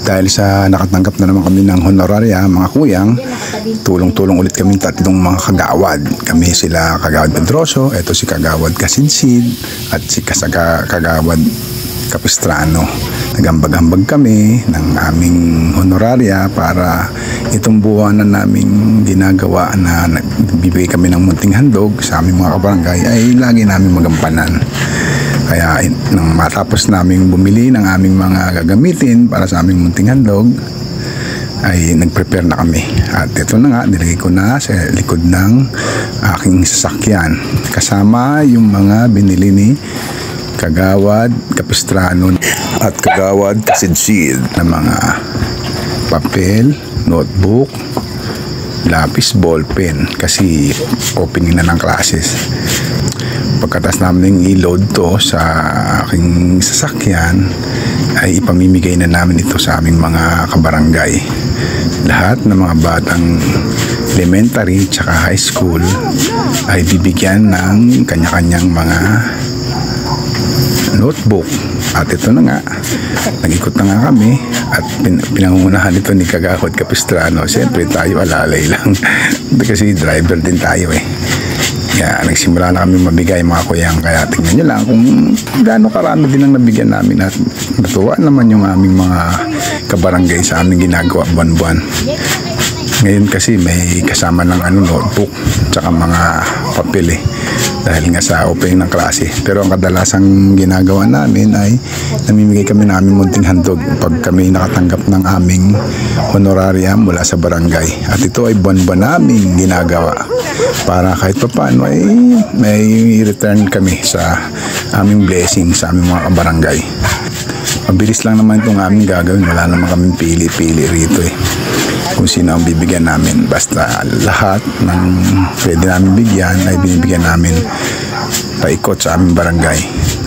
dahil sa nakatanggap na naman kami ng honoraria mga kuyang, tulong-tulong ulit kami tatlong mga kagawad. Kami sila Kagawad Pedroso, eto si Kagawad Kasinsid at si Kagawad Capistrano. Nagambag-ambag kami ng aming honoraria para itong buwan na naming ginagawa na nagbibigay kami ng munting handog sa aming mga kabarangay ay lagi namin magampanan. Kaya nang matapos namin bumili ng aming mga gagamitin para sa aming munting handog ay nag-prepare na kami. At ito na nga, nilagay ko na sa likod ng aking sasakyan kasama yung mga binili ni Kagawad Capistrano at Kagawad Kasinsid na mga papel, notebook, lapis, ballpen kasi opening na ng classes. Pagkatas namin i-load to sa aking sasakyan ay ipamimigay na namin ito sa aming mga kabarangay. Lahat ng mga batang elementary tsaka high school ay bibigyan ng kanya-kanyang mga notebook. At ito na nga, nag-ikot na nga kami at pinangungunahan ito ni Kagawad Capistrano. Siyempre tayo alalay lang kasi driver din tayo eh. Kaya nagsimula na kami mabigay mga kuyang. Kaya tingnan nyo lang kung gaano karami din ang nabigyan namin. At natuwa naman yung aming mga kabarangay sa aming ginagawa buwan-buwan. Ngayon kasi may kasama ng notebook tsaka mga papel eh. Dahil nga sa opening ng klase. Pero ang kadalasang ginagawa namin ay namimigay kami ng aming munting handog pag kami nakatanggap ng aming honoraria mula sa barangay. At ito ay buwan-buwan namin ginagawa para kahit pa paano ay may return kami sa aming blessing sa aming mga kabarangay. Mabilis lang naman itong aming gagawin. Wala naman kaming pili-pili rito eh. Kung sino ang bibigyan namin. Basta lahat ng pwede namin bigyan ay binibigyan namin paikot sa aming barangay.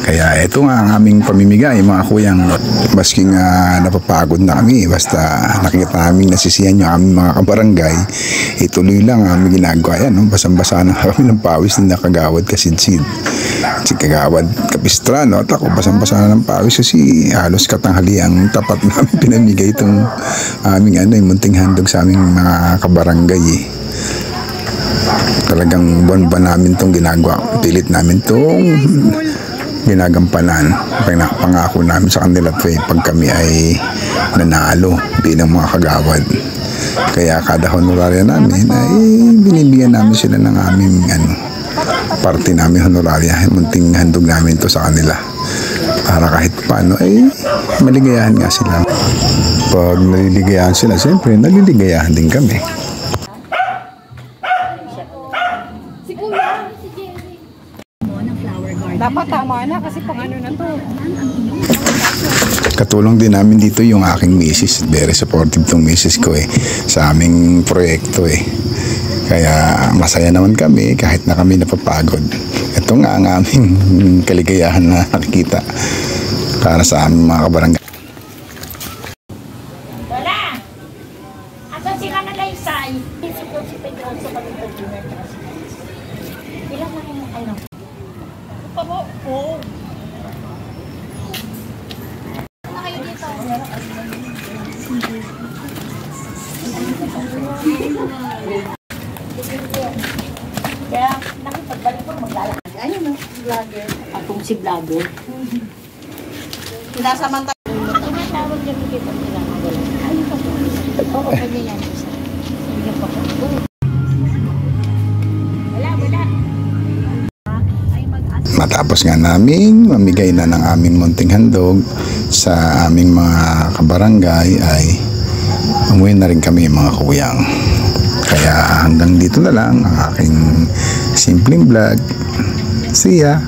Kaya ito nga ang aming pamimigay mga kuyang. Maski nga napapagod na kami, basta nakita namin nasisiyan yung aming mga kabarangay, ituloy lang ang aming ginagawa yan. No? Basang-basa na kami ng pawis ni Kagawad Kasinsid. Si Kagawad Capistrano at ako basang-basa na ng pawis kasi halos katanghali ang tapat namin pinamigay itong aming munting handog sa aming mga kabarangay eh. Talagang buwan-buwan namin itong ginagawa. Pilit namin itong ginagampanan. Pangako namin sa kanila pag kami ay nanalo bilang mga kagawad. Kaya kada honoraria namin ay binibigyan namin sila ng aming parte namin honoraria. Munting handog namin ito sa kanila. Para kahit paano ay maligayahan nga sila. Pag naliligayahan sila, siyempre naliligayahan din kami. Dapat tama na kasi pang na to. Katulong din namin dito yung aking misis. Very supportive tong misis ko eh sa aming proyekto eh. Kaya masaya naman kami kahit na kami napapagod. Ito nga ang aming kaligayahan na nakikita para sa aming mga kabarangay. Lola! Asan sila na laysay? Si Pedroso pag-ipag-dinner. Ilan na yung ano? Oo. Na kayo dito. Kaya nakipagbalik po maglalakad. Ayun no, vlogger. Atong si vlogger. Sinasamantala. Tumatawag niya kita nila. Ayun pa po. Oo, kanya yan. Sige pa po. Matapos nga namin mamigay na ng aming munting handog sa aming mga kabarangay ay umuwi na rin kami mga kuyang. Kaya hanggang dito na lang ang aking simpleng vlog. See ya!